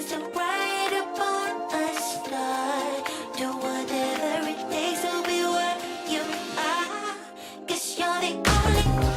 so bright upon a star. Do whatever it takes to be what you are. 'Cause you're the only one.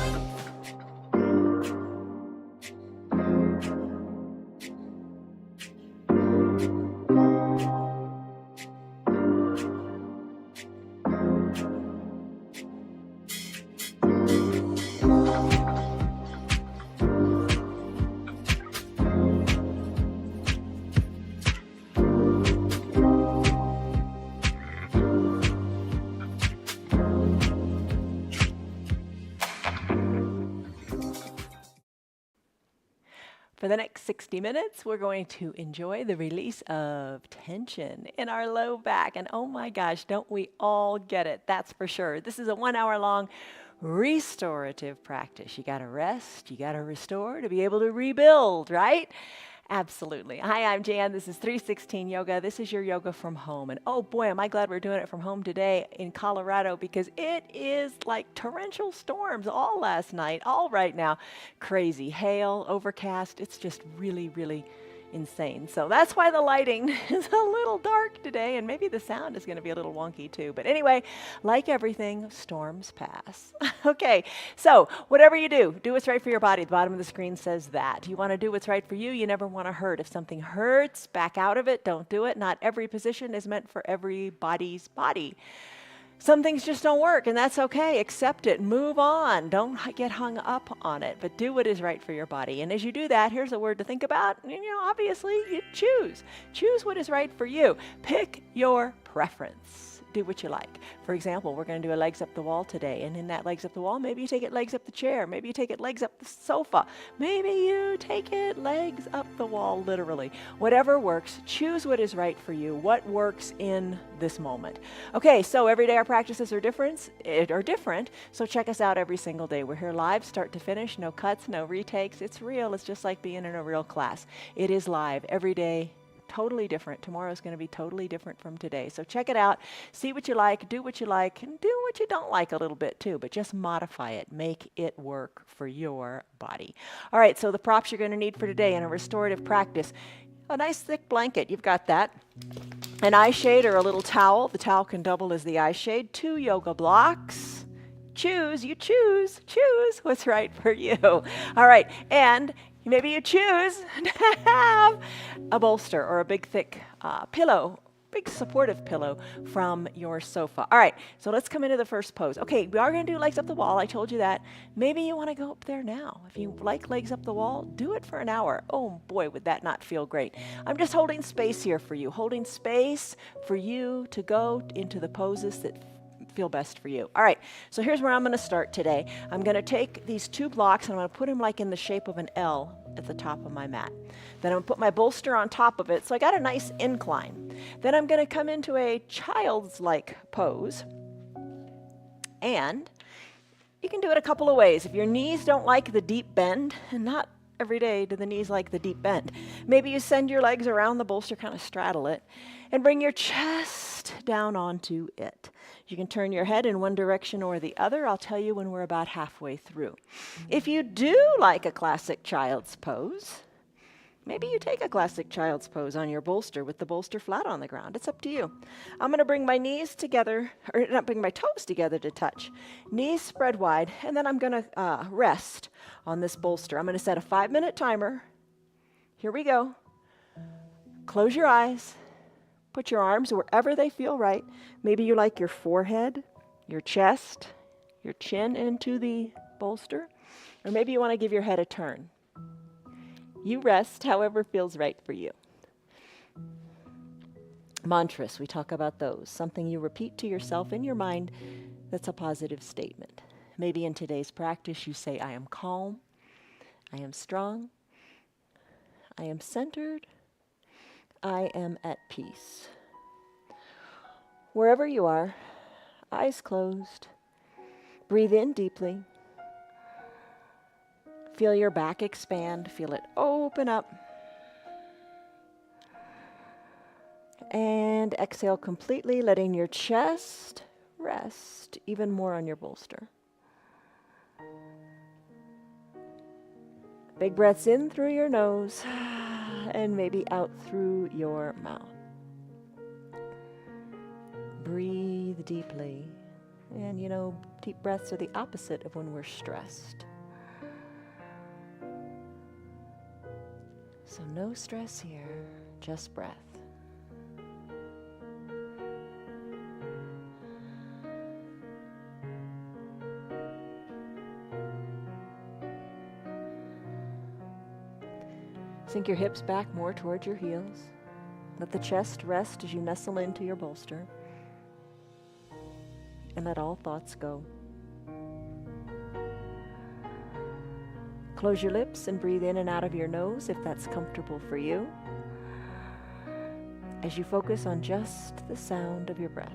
For the next 60 minutes, we're going to enjoy the release of tension in our low back. And oh my gosh, don't we all get it? That's for sure. This is a 1 hour long restorative practice. You got to rest, you got to restore to be able to rebuild, right? Absolutely. Hi, I'm Jan. This is 316 Yoga. This is your yoga from home. And oh boy, am I glad we're doing it from home today in Colorado, because it is like torrential storms all last night, all right now. Crazy hail, overcast. It's just really, really insane. So that's why the lighting is a little dark today, and maybe the sound is going to be a little wonky too. But anyway, like everything, storms pass. Okay, so whatever you do, do what's right for your body. The bottom of the screen says that. You want to do what's right for you. You never want to hurt. If something hurts, back out of it. Don't do it. Not every position is meant for everybody's body. Some things just don't work, and that's okay. Accept it. Move on. Don't get hung up on it, but do what is right for your body. And as you do that, here's a word to think about. Obviously, you choose. Choose what is right for you. Pick your preference. Do what you like. For example, we're going to do a legs up the wall today, and in that legs up the wall, maybe you take it legs up the chair. Maybe you take it legs up the sofa. Maybe you take it legs up the wall, literally. Whatever works, choose what is right for you, what works in this moment. Okay, so every day our practices are different, so check us out every single day. We're here live, start to finish, no cuts, no retakes. It's real. It's just like being in a real class. It is live every day. Totally different. Tomorrow's going to be totally different from today. So check it out, see what you like, and do what you don't like a little bit too, but just modify it. Make it work for your body. All right, so the props you're going to need for today in a restorative practice: a nice thick blanket, you've got that, an eye shade or a little towel. The towel can double as the eye shade, 2 yoga blocks. Choose what's right for you. All right, and maybe you choose to have a bolster or a big thick pillow, big supportive pillow from your sofa. All right, so let's come into the first pose. Okay, we are going to do legs up the wall. I told you that. Maybe you want to go up there now. If you like legs up the wall, do it for an hour. Oh boy, would that not feel great. I'm just holding space here for you, holding space for you to go into the poses that feel best for you. All right, so here's where I'm going to start today. I'm going to take these 2 blocks and I'm going to put them like in the shape of an L at the top of my mat. Then I'm going to put my bolster on top of it, so I got a nice incline. Then I'm going to come into a child's-like pose, and you can do it a couple of ways. If your knees don't like the deep bend, and not every day do the knees like the deep bend, maybe you send your legs around the bolster, kind of straddle it, and bring your chest down onto it. You can turn your head in one direction or the other. I'll tell you when we're about halfway through. If you do like a classic child's pose, maybe you take a classic child's pose on your bolster with the bolster flat on the ground. It's up to you. I'm going to bring my knees together, or not bring my toes together to touch. Knees spread wide, and then I'm going to rest on this bolster. I'm going to set a 5-minute timer. Here we go. Close your eyes. Put your arms wherever they feel right. Maybe you like your forehead, your chest, your chin into the bolster, or maybe you want to give your head a turn. You rest however feels right for you. Mantras, we talk about those. Something you repeat to yourself in your mind that's a positive statement. Maybe in today's practice you say, I am calm, I am strong, I am centered, I am at peace. Wherever you are, eyes closed, breathe in deeply. Feel your back expand, feel it open up. And exhale completely, letting your chest rest even more on your bolster. Big breaths in through your nose. And maybe out through your mouth. Breathe deeply. And you know, deep breaths are the opposite of when we're stressed. So no stress here, just breath. Sink your hips back more towards your heels. Let the chest rest as you nestle into your bolster. And let all thoughts go. Close your lips and breathe in and out of your nose if that's comfortable for you, as you focus on just the sound of your breath.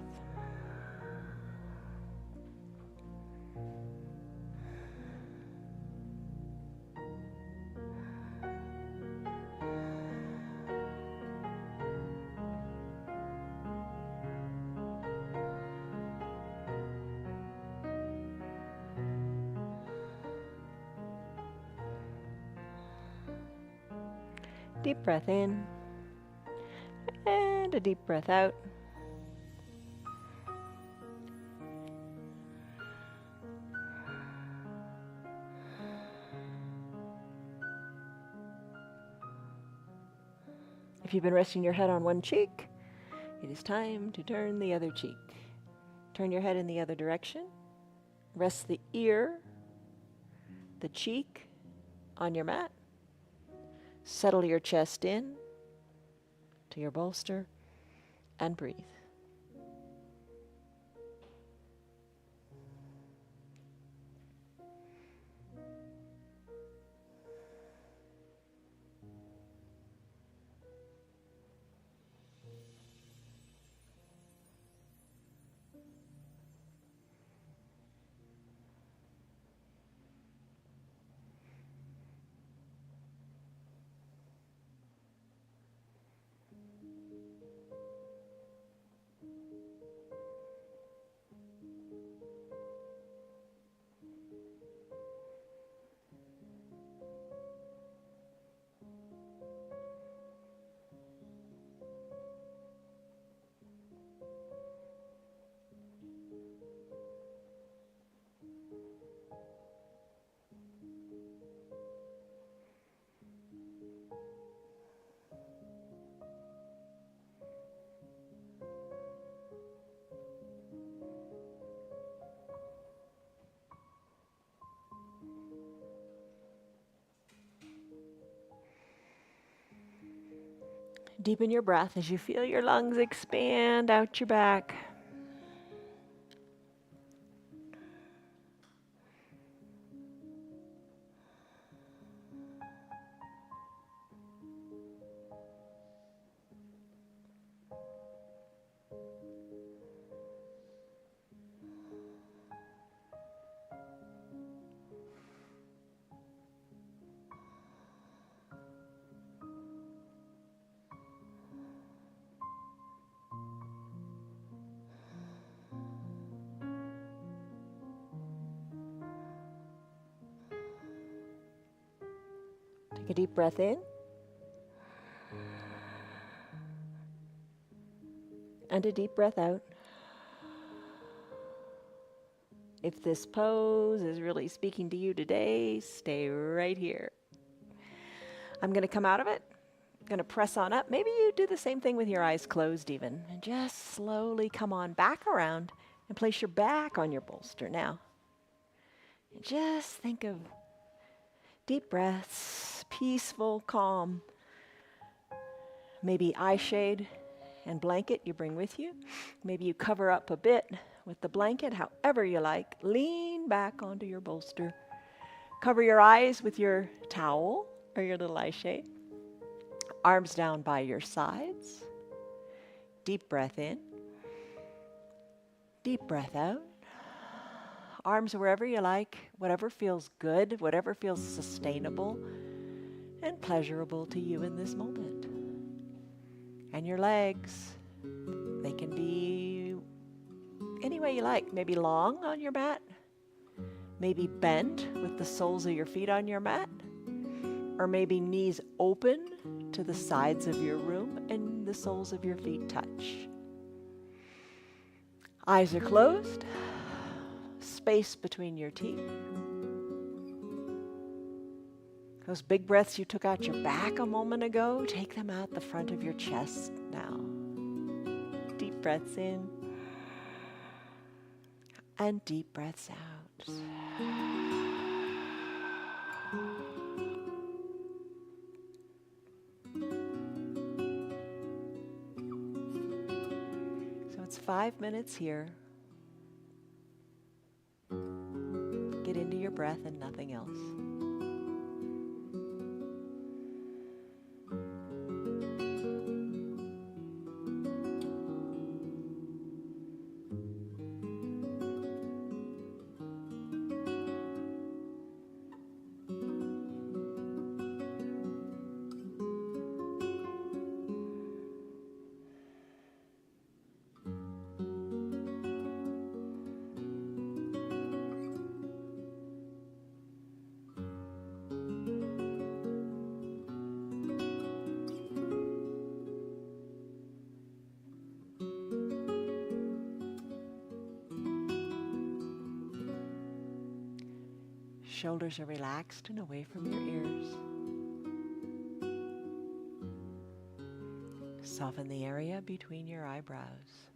Deep breath in, and a deep breath out. If you've been resting your head on one cheek, it is time to turn the other cheek. Turn your head in the other direction. Rest the ear, the cheek on your mat. Settle your chest in to your bolster and breathe. Deepen your breath as you feel your lungs expand out your back. Take a deep breath in. And a deep breath out. If this pose is really speaking to you today, stay right here. I'm going to come out of it. I'm going to press on up. Maybe you do the same thing with your eyes closed even. And just slowly come on back around and place your back on your bolster now. And just think of deep breaths, peaceful, calm. Maybe eye shade and blanket you bring with you. Maybe you cover up a bit with the blanket, however you like. Lean back onto your bolster. Cover your eyes with your towel or your little eye shade. Arms down by your sides. Deep breath in. Deep breath out. Arms wherever you like, whatever feels good, whatever feels sustainable and pleasurable to you in this moment. And your legs, they can be any way you like. Maybe long on your mat, maybe bent with the soles of your feet on your mat, or maybe knees open to the sides of your room and the soles of your feet touch. Eyes are closed, space between your teeth. Those big breaths you took out your back a moment ago, take them out the front of your chest now. Deep breaths in and deep breaths out. So it's 5 minutes here. Get into your breath and nothing else. Shoulders are relaxed and away from your ears. Soften the area between your eyebrows.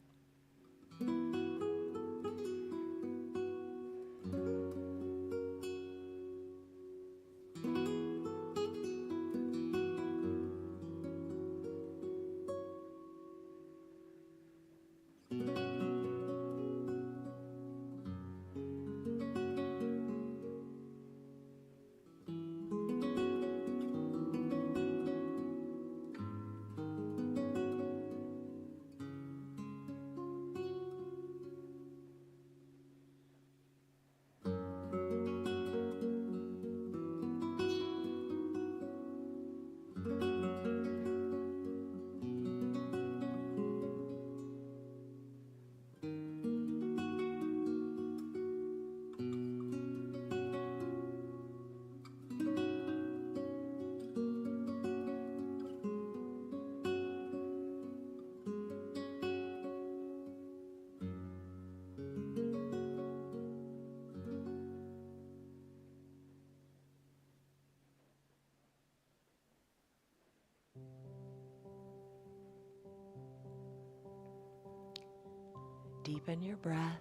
Deepen your breath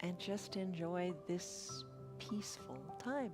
and just enjoy this peaceful time.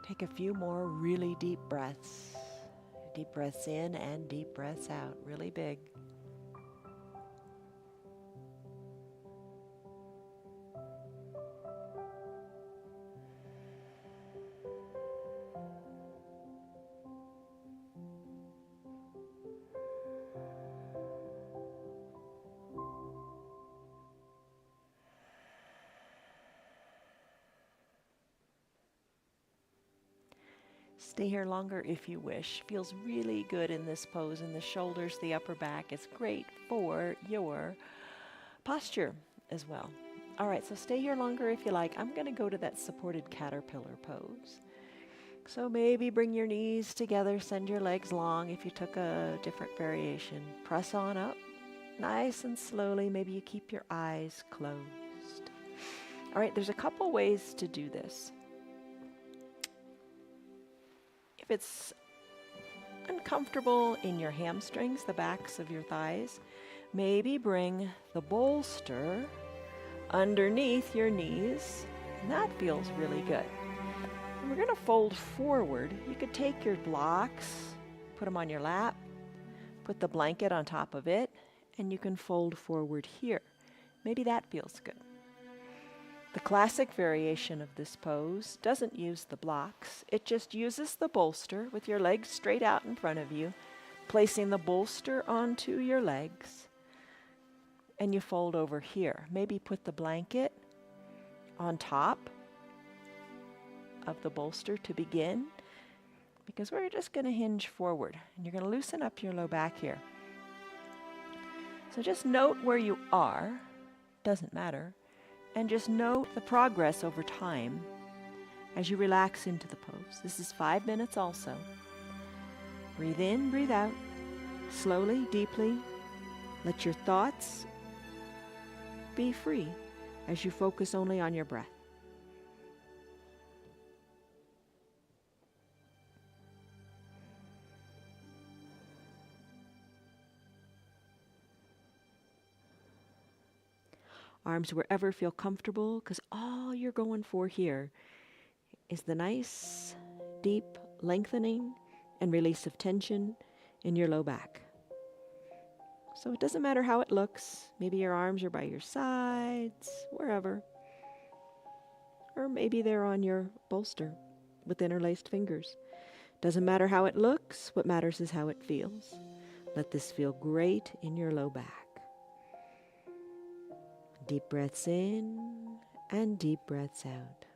Take a few more really deep breaths. Deep breaths in and deep breaths out, really big. Stay here longer if you wish. Feels really good in this pose in the shoulders, the upper back. It's great for your posture as well. All right, so stay here longer if you like. I'm going to go to that supported caterpillar pose. So maybe bring your knees together, send your legs long if you took a different variation. Press on up. Nice and slowly, maybe you keep your eyes closed. All right, there's a couple ways to do this. If it's uncomfortable in your hamstrings, the backs of your thighs, maybe bring the bolster underneath your knees, and that feels really good. And we're going to fold forward. You could take your blocks, put them on your lap, put the blanket on top of it, and you can fold forward here. Maybe that feels good. The classic variation of this pose doesn't use the blocks. It just uses the bolster with your legs straight out in front of you, placing the bolster onto your legs, and you fold over here. Maybe put the blanket on top of the bolster to begin, because we're just going to hinge forward, and you're going to loosen up your low back here. So just note where you are, doesn't matter, and just note the progress over time as you relax into the pose. This is 5 minutes also. Breathe in, breathe out, slowly, deeply. Let your thoughts be free as you focus only on your breath. Arms wherever feel comfortable, because all you're going for here is the nice, deep lengthening and release of tension in your low back. So it doesn't matter how it looks. Maybe your arms are by your sides, wherever. Or maybe they're on your bolster with interlaced fingers. Doesn't matter how it looks. What matters is how it feels. Let this feel great in your low back. Deep breaths in and deep breaths out.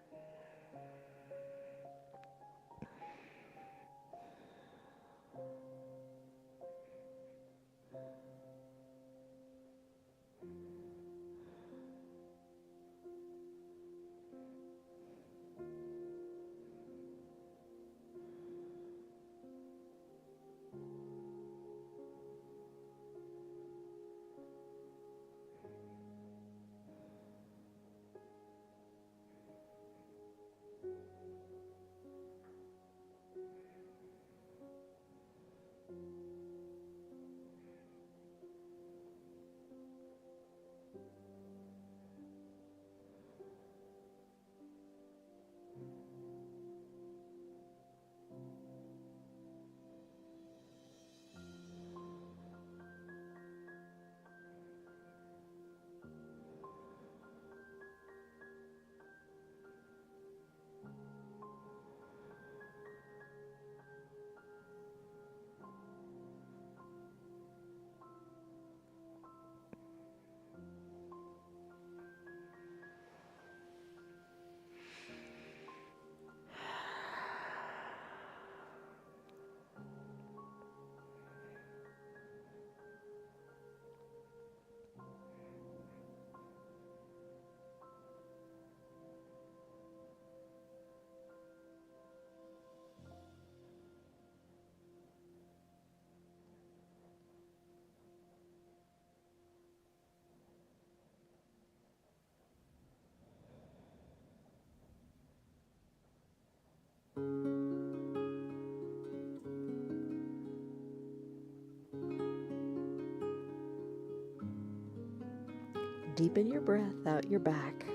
Deepen your breath out your back.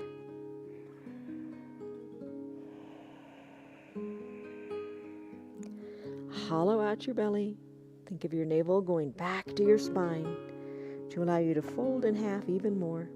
Hollow out your belly. Think of your navel going back to your spine to allow you to fold in half even more.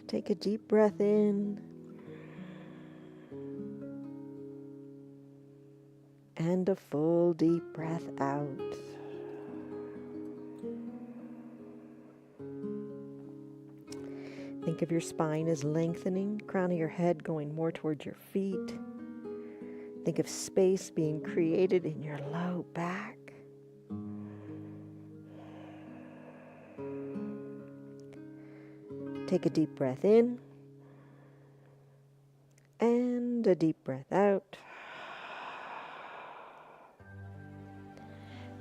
Take a deep breath in and a full deep breath out. Think of your spine as lengthening, crown of your head going more towards your feet. Think of space being created in your low back. Take a deep breath in and a deep breath out.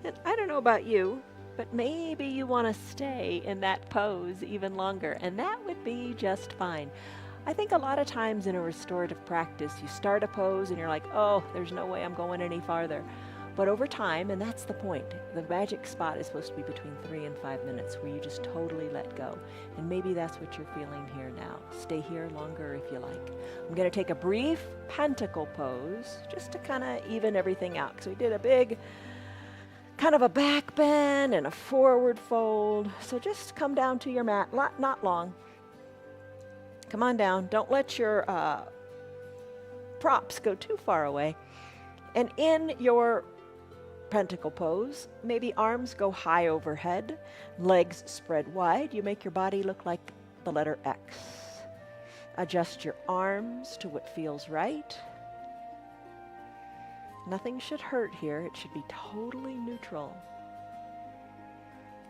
And I don't know about you, but maybe you want to stay in that pose even longer, and that would be just fine. I think a lot of times in a restorative practice, you start a pose and you're like, oh, there's no way I'm going any farther. But over time, and that's the point, the magic spot is supposed to be between 3 and 5 minutes where you just totally let go. And maybe that's what you're feeling here now. Stay here longer if you like. I'm going to take a brief pentacle pose just to kind of even everything out. So we did a big kind of a back bend and a forward fold. So just come down to your mat, not long. Come on down. Don't let your props go too far away. And in your pentacle pose, maybe arms go high overhead, legs spread wide. You make your body look like the letter X. Adjust your arms to what feels right. Nothing should hurt here. It should be totally neutral.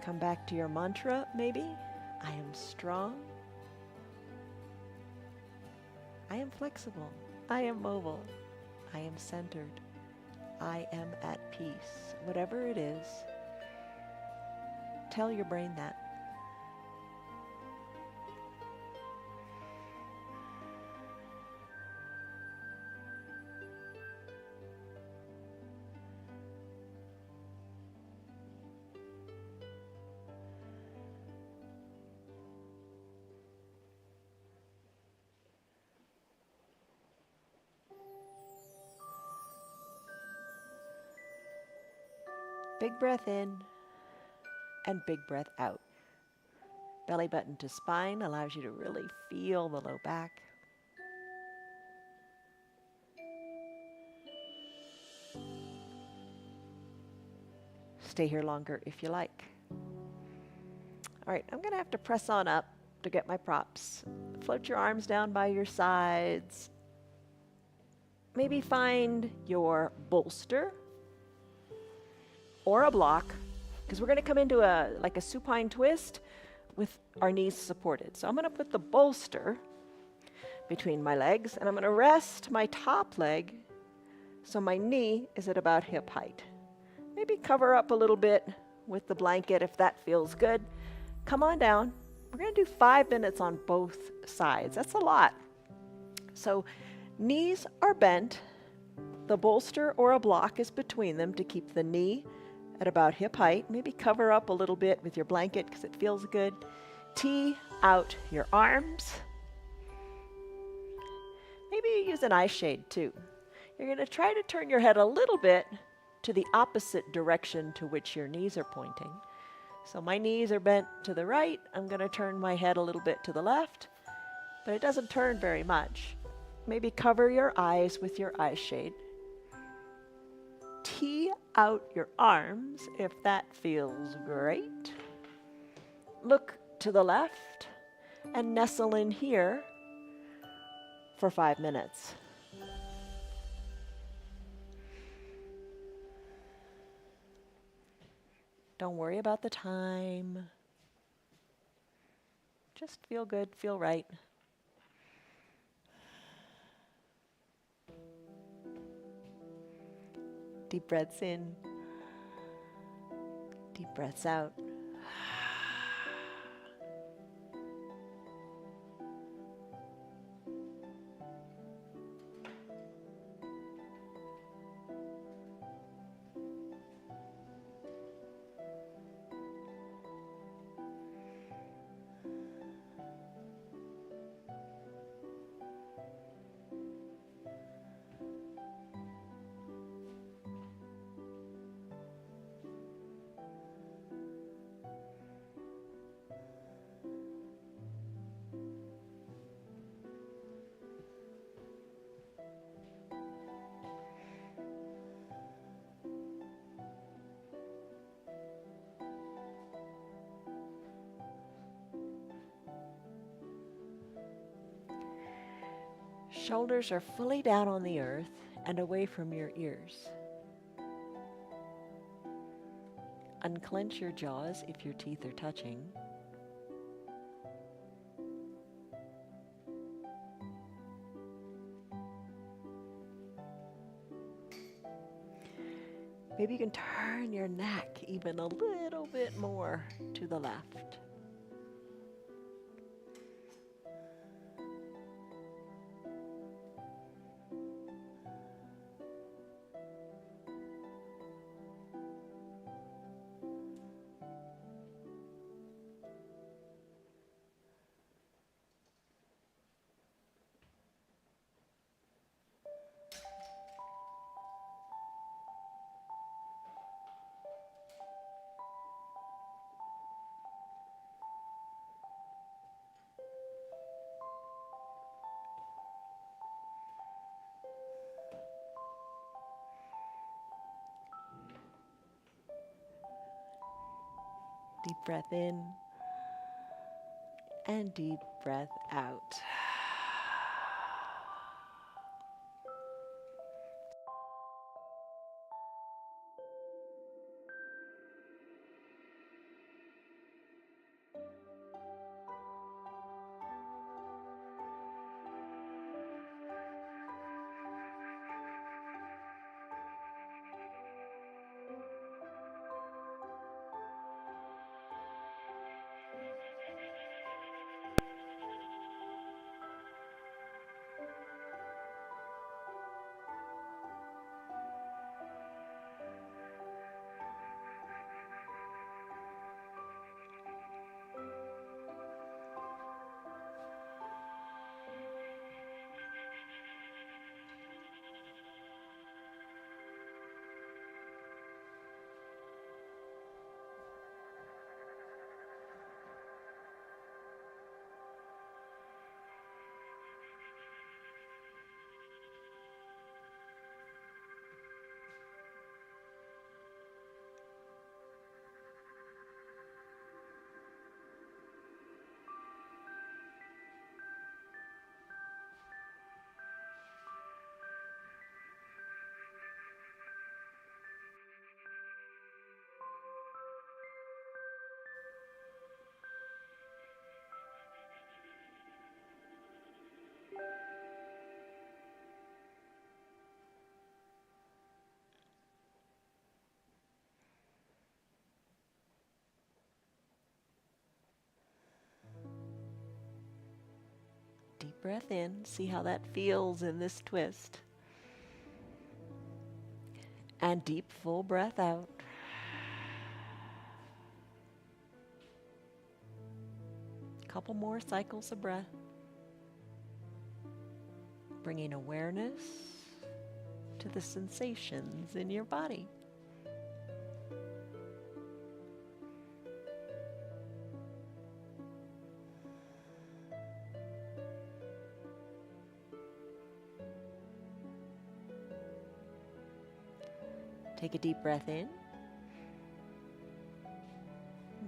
Come back to your mantra, maybe. I am strong. I am flexible. I am mobile. I am centered. I am at peace. Whatever it is, tell your brain that. Big breath in and big breath out. Belly button to spine allows you to really feel the low back. Stay here longer if you like. All right, I'm going to have to press on up to get my props. Float your arms down by your sides. Maybe find your bolster or a block, because we're going to come into a supine twist with our knees supported. So I'm going to put the bolster between my legs, and I'm going to rest my top leg so my knee is at about hip height. Maybe cover up a little bit with the blanket if that feels good. Come on down. We're going to do 5 minutes on both sides. That's a lot. So knees are bent. The bolster or a block is between them to keep the knee at about hip height. Maybe cover up a little bit with your blanket because it feels good. Tee out your arms. Maybe you use an eye shade too. You're going to try to turn your head a little bit to the opposite direction to which your knees are pointing. So my knees are bent to the right. I'm going to turn my head a little bit to the left, but it doesn't turn very much. Maybe cover your eyes with your eye shade. Tee out your arms if that feels great. Look to the left and nestle in here for 5 minutes. Don't worry about the time. Just feel good, feel right. Deep breaths in, deep breaths out. Shoulders are fully down on the earth and away from your ears. Unclench your jaws if your teeth are touching. Maybe you can turn your neck even a little bit more to the left. Deep breath in and deep breath out. Deep breath in, see how that feels in this twist. And deep, full breath out. Couple more cycles of breath. Bringing awareness to the sensations in your body. Take a deep breath in.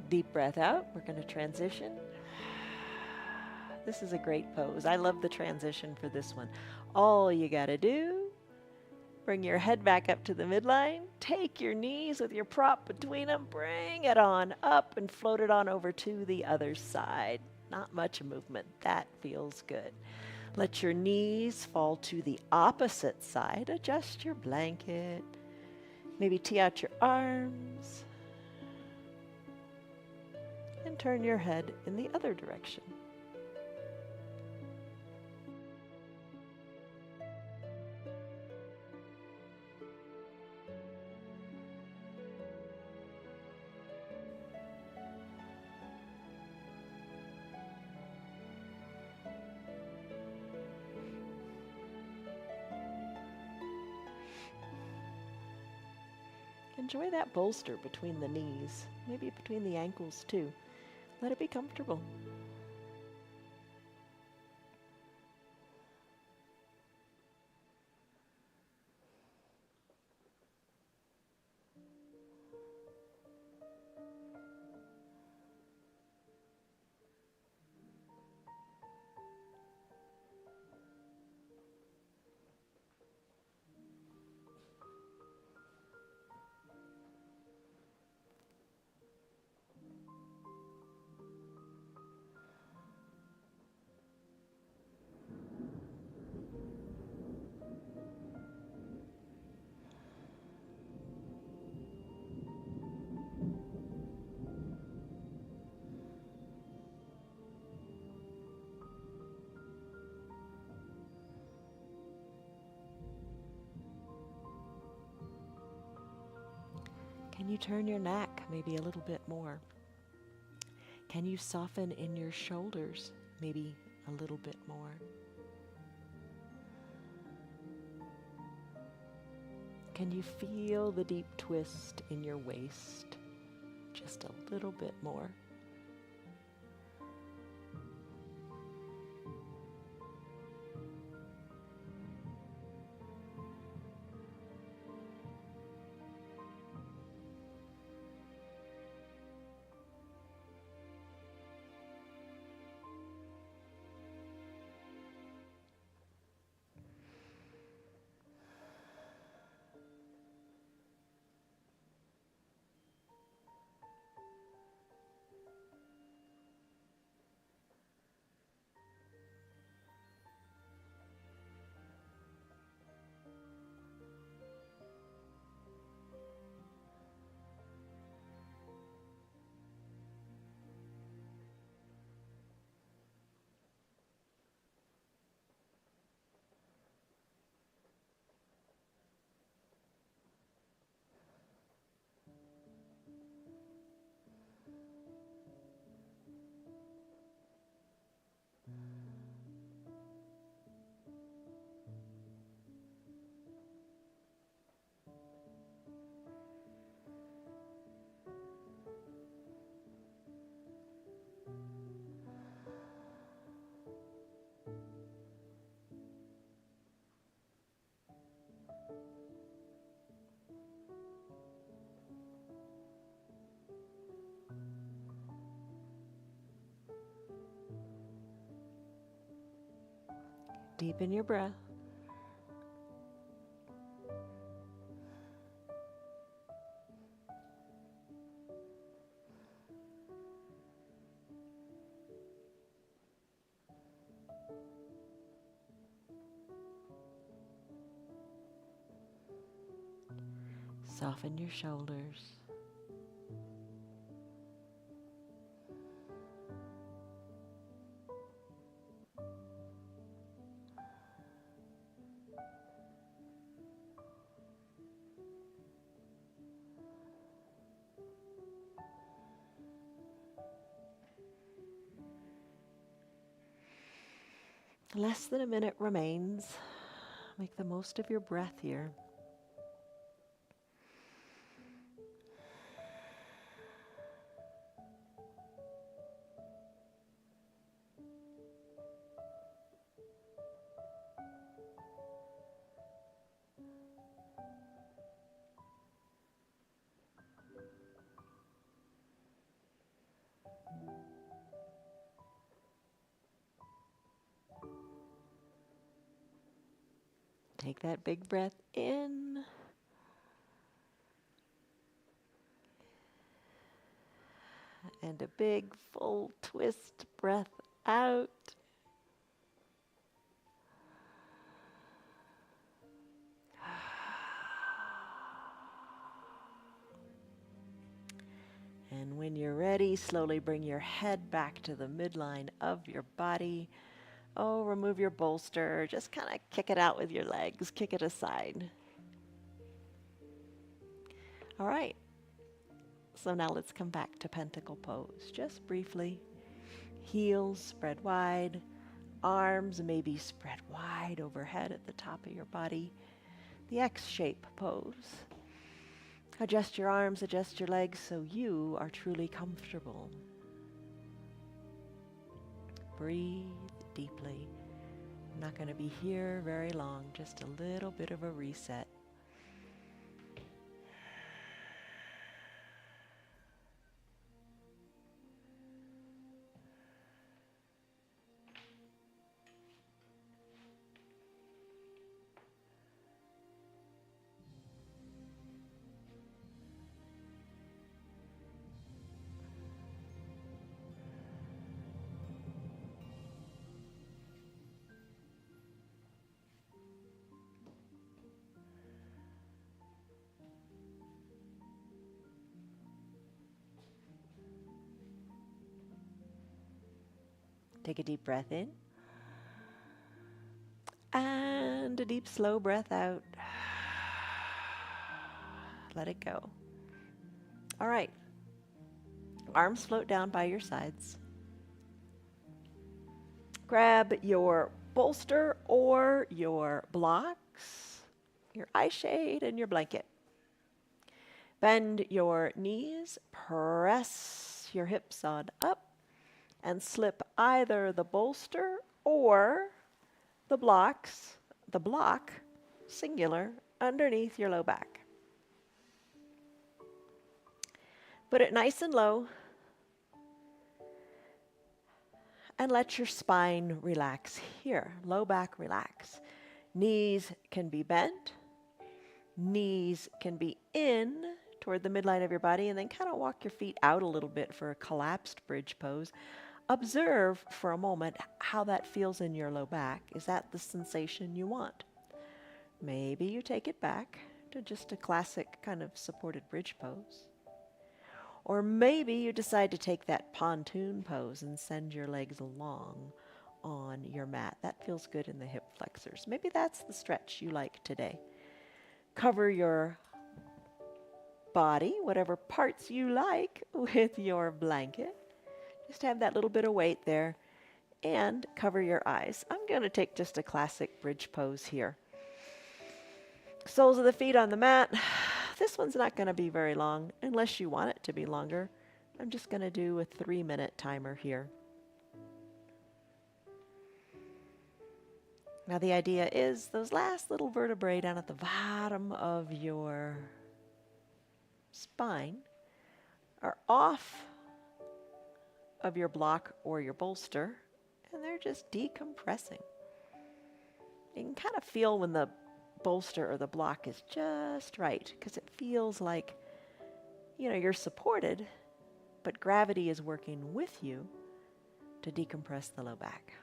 Deep breath out. We're going to transition. This is a great pose. I love the transition for this one. All you got to do, bring your head back up to the midline. Take your knees with your prop between them. Bring it on up and float it on over to the other side. Not much movement. That feels good. Let your knees fall to the opposite side. Adjust your blanket. Maybe tee out your arms. And turn your head in the other direction. Enjoy that bolster between the knees, maybe between the ankles too. Let it be comfortable. Can you turn your neck maybe a little bit more? Can you soften in your shoulders maybe a little bit more? Can you feel the deep twist in your waist just a little bit more? Deepen your breath. Soften your shoulders. Less than a minute remains. Make the most of your breath here. Take that big breath in. And a big full twist breath out. And when you're ready, slowly bring your head back to the midline of your body. Oh, remove your bolster. Just kind of kick it out with your legs. Kick it aside. All right. So now let's come back to pentacle pose. Just briefly. Heels spread wide. Arms maybe spread wide overhead at the top of your body. The X-shape pose. Adjust your arms, adjust your legs so you are truly comfortable. Breathe deeply. I'm not going to be here very long, just a little bit of a reset. Take a deep breath in. And a deep, slow breath out. Let it go. All right. Arms float down by your sides. Grab your bolster or your blocks, your eye shade, and your blanket. Bend your knees, press your hips on up, and slip either the bolster or the blocks, the block, singular, underneath your low back. Put it nice and low, and let your spine relax here. Low back relax. Knees can be bent. Knees can be in toward the midline of your body, and then kind of walk your feet out a little bit for a collapsed bridge pose. Observe for a moment how that feels in your low back. Is that the sensation you want? Maybe you take it back to just a classic kind of supported bridge pose. Or maybe you decide to take that pontoon pose and send your legs along on your mat. That feels good in the hip flexors. Maybe that's the stretch you like today. Cover your body, whatever parts you like, with your blanket. Just have that little bit of weight there, and cover your eyes. I'm going to take just a classic bridge pose here. Soles of the feet on the mat. This one's not going to be very long unless you want it to be longer. I'm just going to do a 3-minute timer here. Now the idea is those last little vertebrae down at the bottom of your spine are off of your block or your bolster, and they're just decompressing. You can kind of feel when the bolster or the block is just right, because it feels like, you're supported, but gravity is working with you to decompress the low back.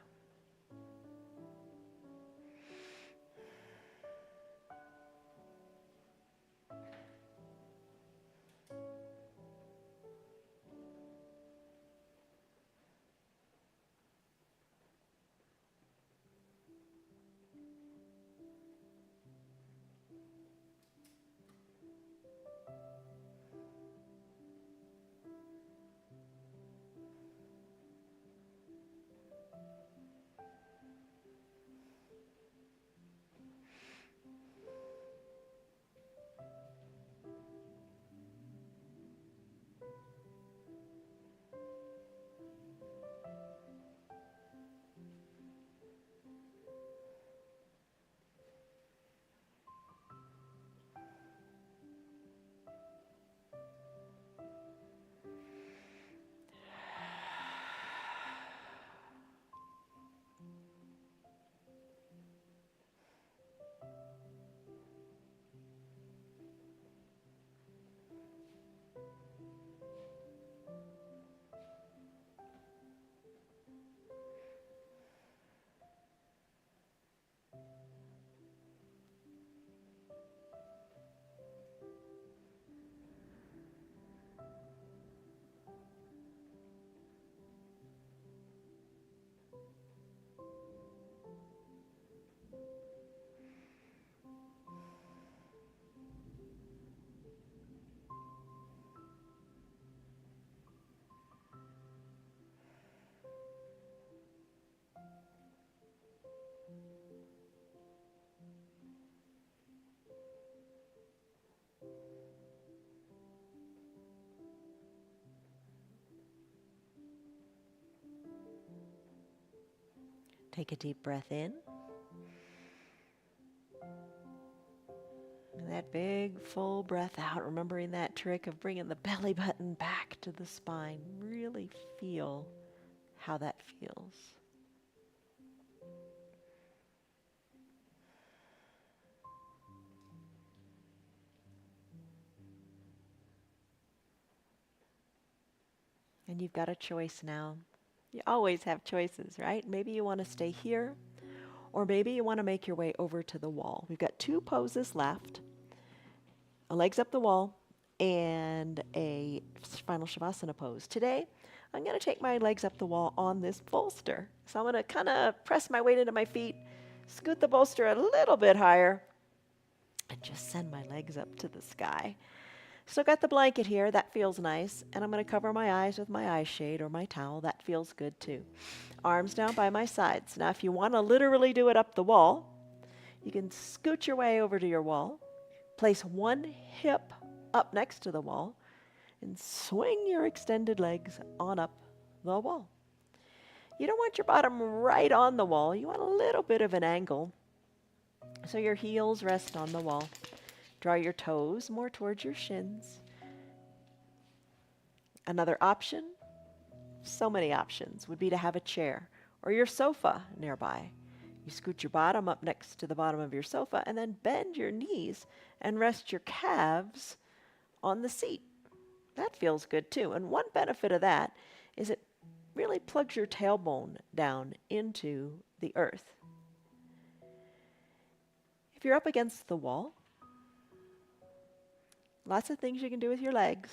Take a deep breath in. And that big full breath out, remembering that trick of bringing the belly button back to the spine. Really feel how that feels. And you've got a choice now. You always have choices, right? Maybe you want to stay here, or maybe you want to make your way over to the wall. We've got 2 poses left. A legs up the wall and a final Shavasana pose. Today, I'm going to take my legs up the wall on this bolster. So I'm going to kind of press my weight into my feet, scoot the bolster a little bit higher, and just send my legs up to the sky. So got the blanket here, that feels nice, and I'm going to cover my eyes with my eye shade or my towel, that feels good too. Arms down by my sides. Now if you want to literally do it up the wall, you can scoot your way over to your wall, place one hip up next to the wall, and swing your extended legs on up the wall. You don't want your bottom right on the wall, you want a little bit of an angle, so your heels rest on the wall. Draw your toes more towards your shins. Another option, so many options, would be to have a chair or your sofa nearby. You scoot your bottom up next to the bottom of your sofa and then bend your knees and rest your calves on the seat. That feels good too. And one benefit of that is it really plugs your tailbone down into the earth. If you're up against the wall, lots of things you can do with your legs.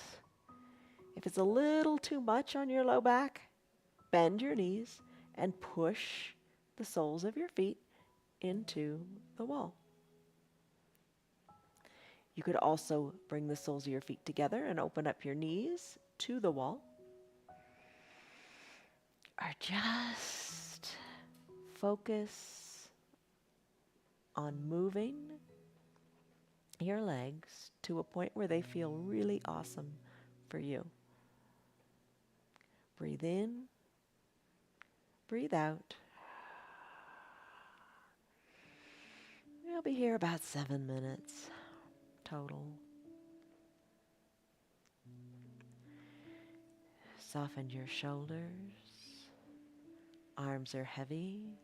If it's a little too much on your low back, bend your knees and push the soles of your feet into the wall. You could also bring the soles of your feet together and open up your knees to the wall. Or just focus on moving your legs to a point where they feel really awesome for you. Breathe in, breathe out. We'll be here about 7 minutes total. Soften your shoulders. Arms are heavy.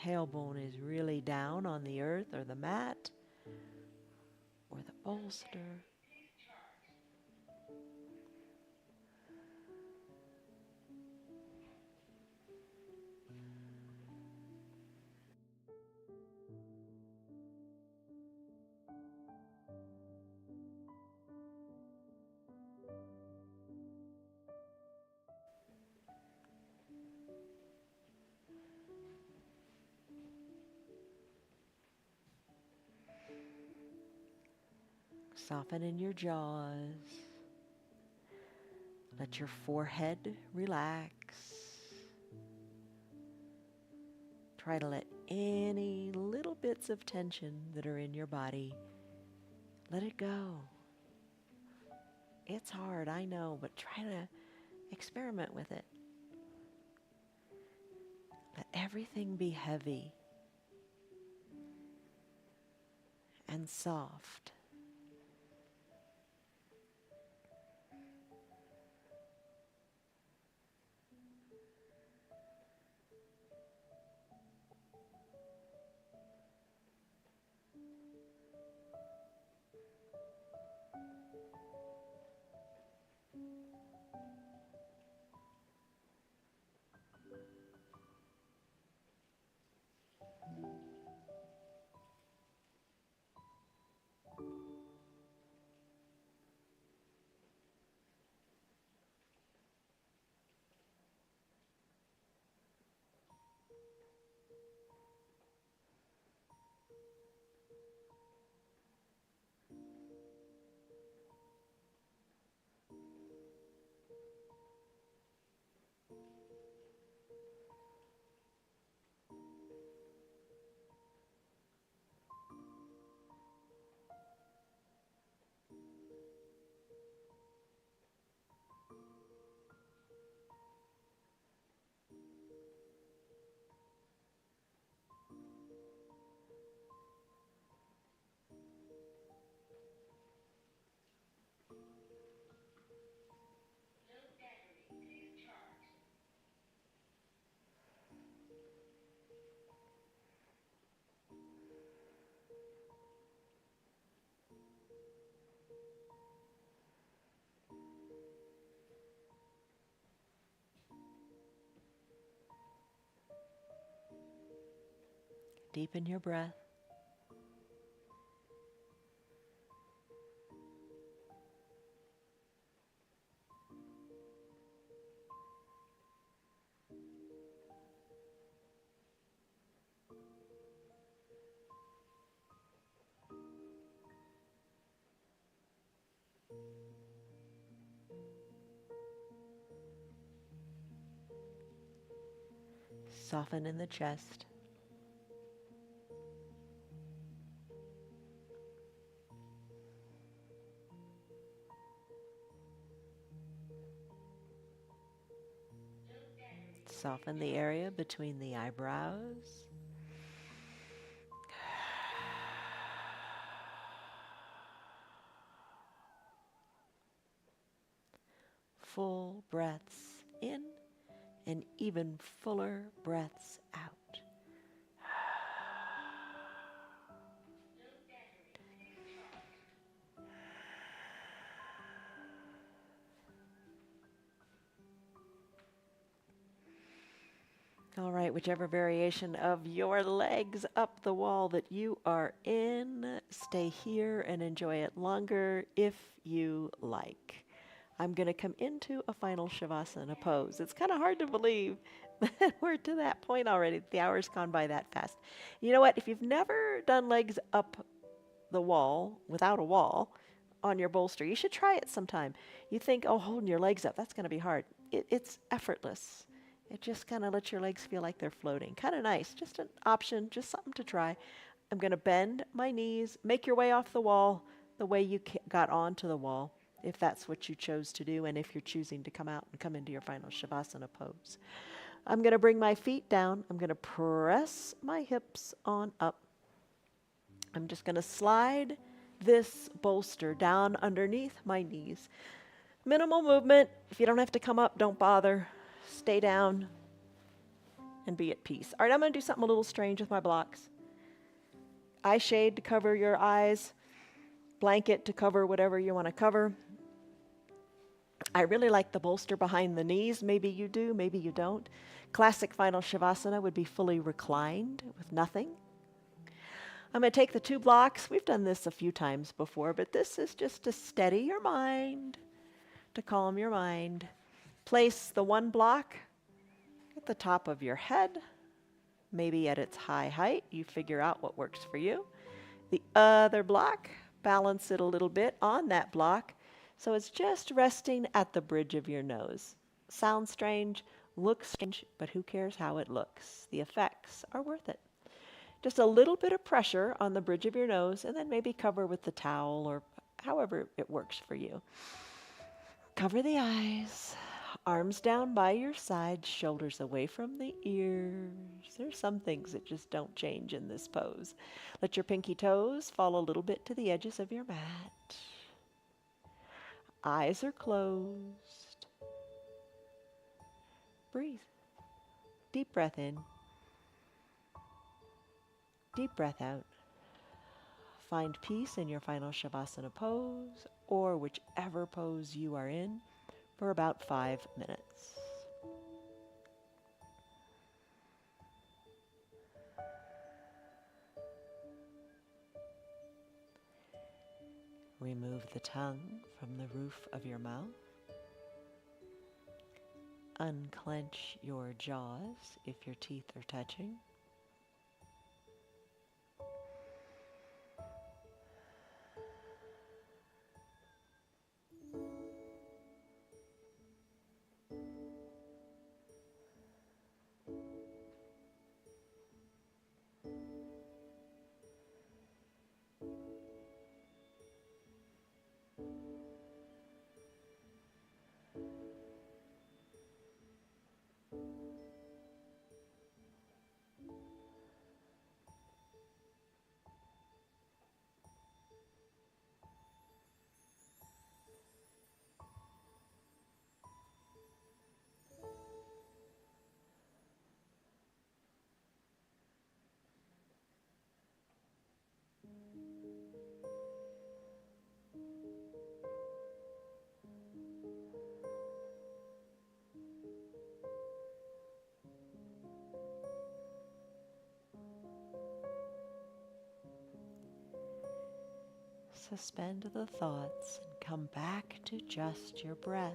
Tailbone is really down on the earth or the mat or the bolster. Soften in your jaws. Let your forehead relax. Try to let any little bits of tension that are in your body, let it go. It's hard, I know, but try to experiment with it. Let everything be heavy and soft. Deepen your breath. Soften in the chest. Soften the area between the eyebrows. Full breaths in and even fuller breaths out. All right, whichever variation of your legs up the wall that you are in, stay here and enjoy it longer if you like. I'm going to come into a final Shavasana pose. It's kind of hard to believe that we're to that point already. The hour's gone by that fast. You know what? If you've never done legs up the wall without a wall on your bolster, you should try it sometime. You think, oh, holding your legs up, that's going to be hard. It's effortless. It just kind of lets your legs feel like they're floating. Kind of nice. Just an option, just something to try. I'm going to bend my knees, make your way off the wall the way you got onto the wall, if that's what you chose to do, and if you're choosing to come out and come into your final Shavasana pose. I'm going to bring my feet down. I'm going to press my hips on up. I'm just going to slide this bolster down underneath my knees. Minimal movement. If you don't have to come up, don't bother. Stay down and be at peace. All right, I'm going to do something a little strange with my blocks. Eye shade to cover your eyes. Blanket to cover whatever you want to cover. I really like the bolster behind the knees. Maybe you do, maybe you don't. Classic final Shavasana would be fully reclined with nothing. I'm going to take the two blocks. We've done this a few times before, but this is just to steady your mind, to calm your mind. Place the one block at the top of your head, maybe at its high height. You figure out what works for you. The other block, balance it a little bit on that block, so it's just resting at the bridge of your nose. Sounds strange, looks strange, but who cares how it looks? The effects are worth it. Just a little bit of pressure on the bridge of your nose, and then maybe cover with the towel or however it works for you. Cover the eyes, arms down by your sides, shoulders away from the ears. There's some things that just don't change in this pose. Let your pinky toes fall a little bit to the edges of your mat. Eyes are closed. Breathe. Deep breath in. Deep breath out. Find peace in your final Shavasana pose, or whichever pose you are in, for about 5 minutes. Remove the tongue from the roof of your mouth. Unclench your jaws if your teeth are touching. Suspend the thoughts and come back to just your breath.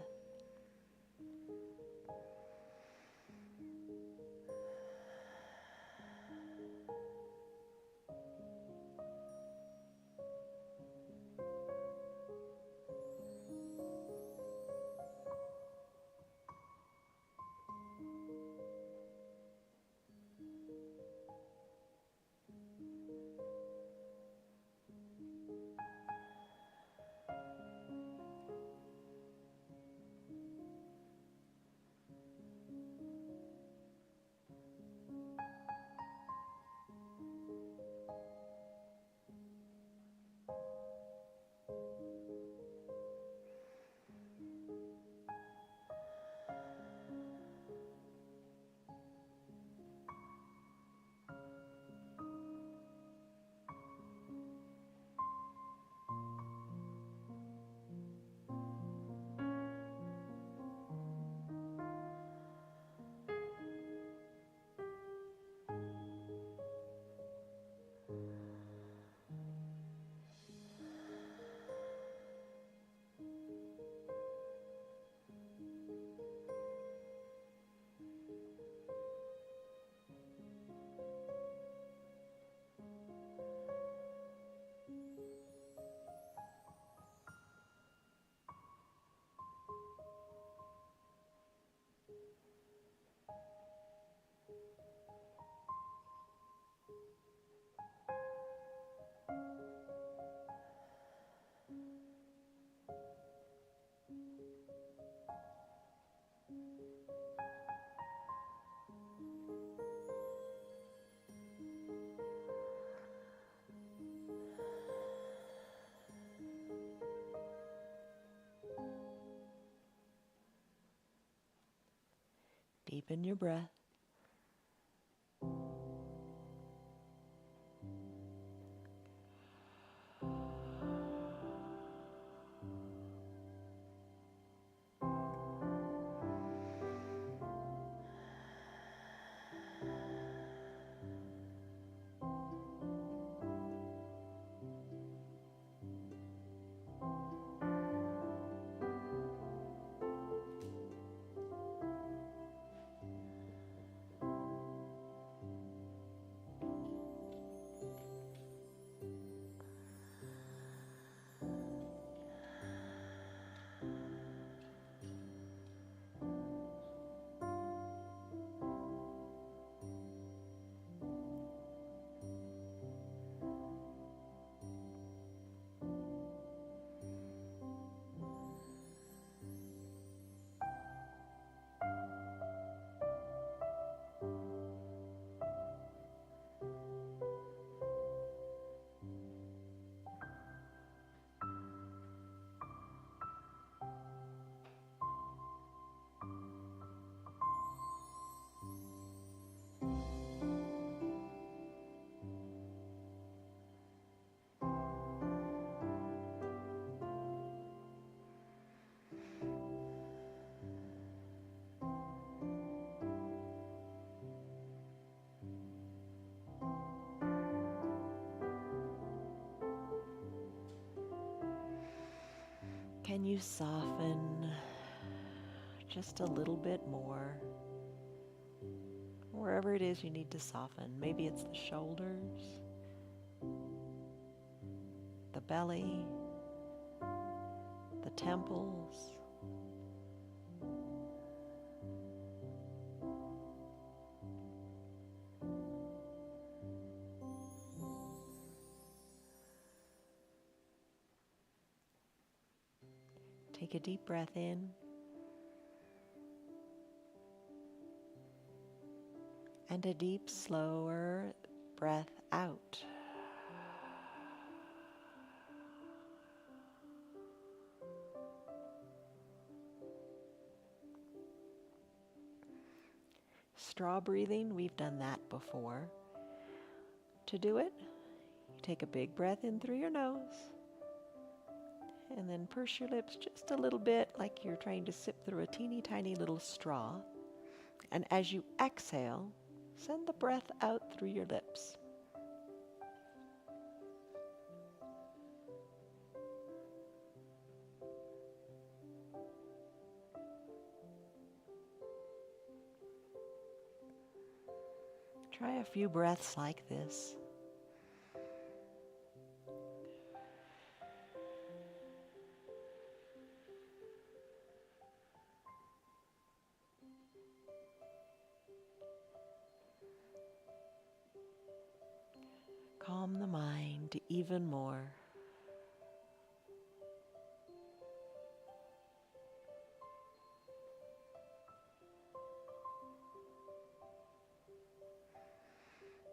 Deepen your breath. Can you soften just a little bit more? Wherever it is you need to soften. Maybe it's the shoulders, the belly, the temples. Take a deep breath in and a deep, slower breath out. Straw breathing, we've done that before. To do it, you take a big breath in through your nose and then purse your lips just a little bit like you're trying to sip through a teeny tiny little straw. And as you exhale, send the breath out through your lips. Try a few breaths like this. Calm the mind even more.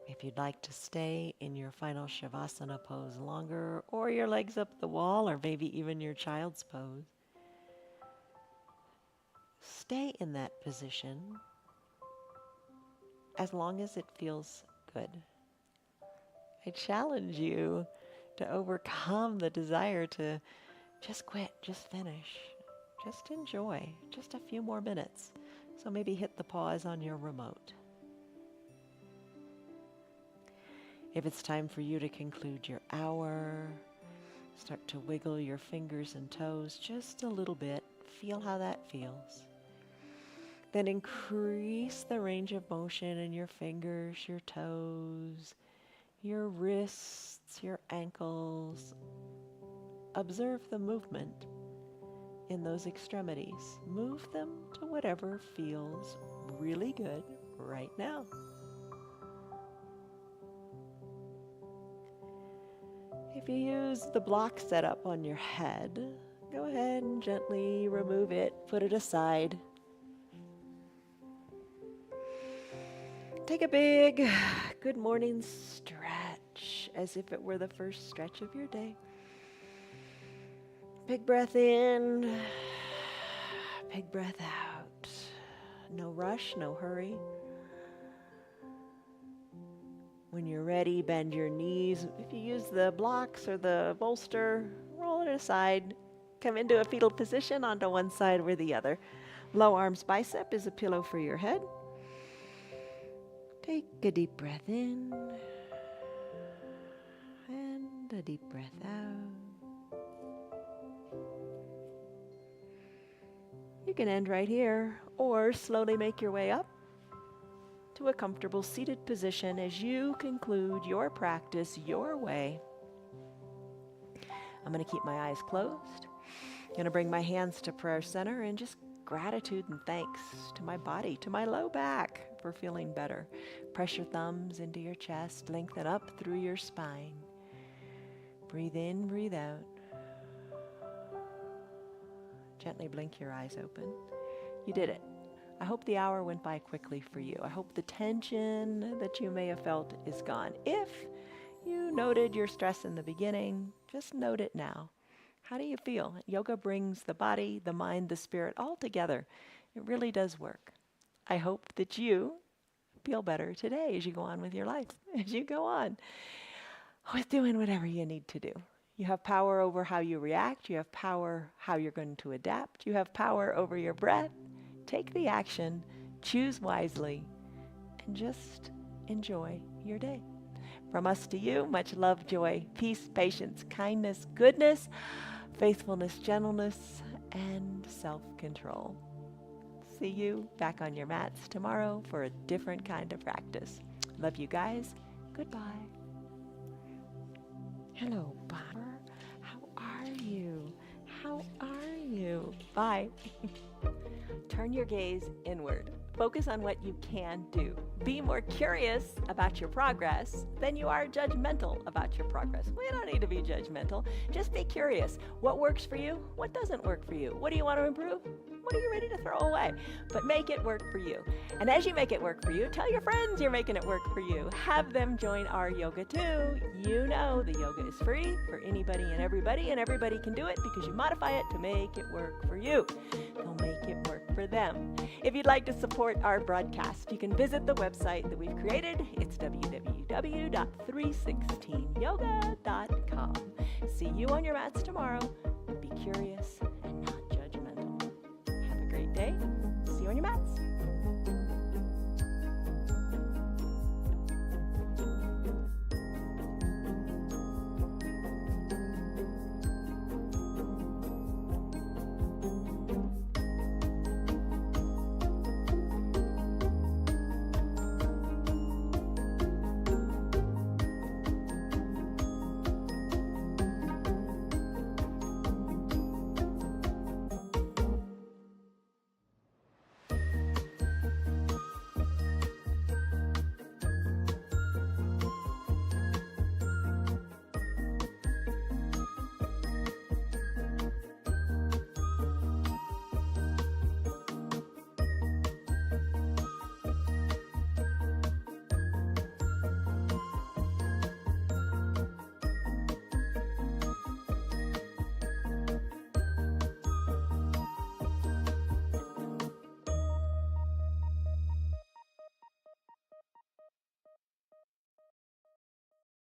If you'd like to stay in your final Shavasana pose longer, or your legs up the wall, or maybe even your child's pose, stay in that position as long as it feels good. I challenge you to overcome the desire to just quit, just finish, just enjoy just a few more minutes. So maybe hit the pause on your remote. If it's time for you to conclude your hour, start to wiggle your fingers and toes just a little bit. Feel how that feels. Then increase the range of motion in your fingers, your toes, your wrists, your ankles. Observe the movement in those extremities. Move them to whatever feels really good right now. If you use the block setup on your head, go ahead and gently remove it, put it aside. Take a big good morning stretch as if it were the first stretch of your day. Big breath in, big breath out. No rush, no hurry. When you're ready, bend your knees. If you use the blocks or the bolster, roll it aside. Come into a fetal position onto one side or the other. Low arms bicep is a pillow for your head. Take a deep breath in and a deep breath out. You can end right here or slowly make your way up to a comfortable seated position as you conclude your practice your way. I'm going to keep my eyes closed. I'm going to bring my hands to prayer center and just gratitude and thanks to my body, to my low back for feeling better. Press your thumbs into your chest, lengthen up through your spine. Breathe in, breathe out. Gently blink your eyes open. You did it. I hope the hour went by quickly for you. I hope the tension that you may have felt is gone. If you noted your stress in the beginning, just note it now. How do you feel? Yoga brings the body, the mind, the spirit all together. It really does work. I hope that you feel better today as you go on with your life, as you go on with doing whatever you need to do. You have power over how you react. You have power how you're going to adapt. You have power over your breath. Take the action, choose wisely, and just enjoy your day. From us to you, much love, joy, peace, patience, kindness, goodness, faithfulness, gentleness, and self-control. See you back on your mats tomorrow for a different kind of practice. Love you guys. Goodbye. Hello, Barbara. How are you? How are you? Bye. Turn your gaze inward. Focus on what you can do. Be more curious about your progress than you are judgmental about your progress. We don't need to be judgmental. Just be curious. What works for you? What doesn't work for you? What do you want to improve? What are you ready to throw away? But make it work for you. And as you make it work for you, tell your friends you're making it work for you. Have them join our yoga too. You know the yoga is free for anybody and everybody can do it because you modify it to make it work for you. They'll make it work for them. If you'd like to support our broadcast, you can visit the website that we've created. It's www.316yoga.com. See you on your mats tomorrow. Be curious and not judgmental. Have a great day. See you on your mats.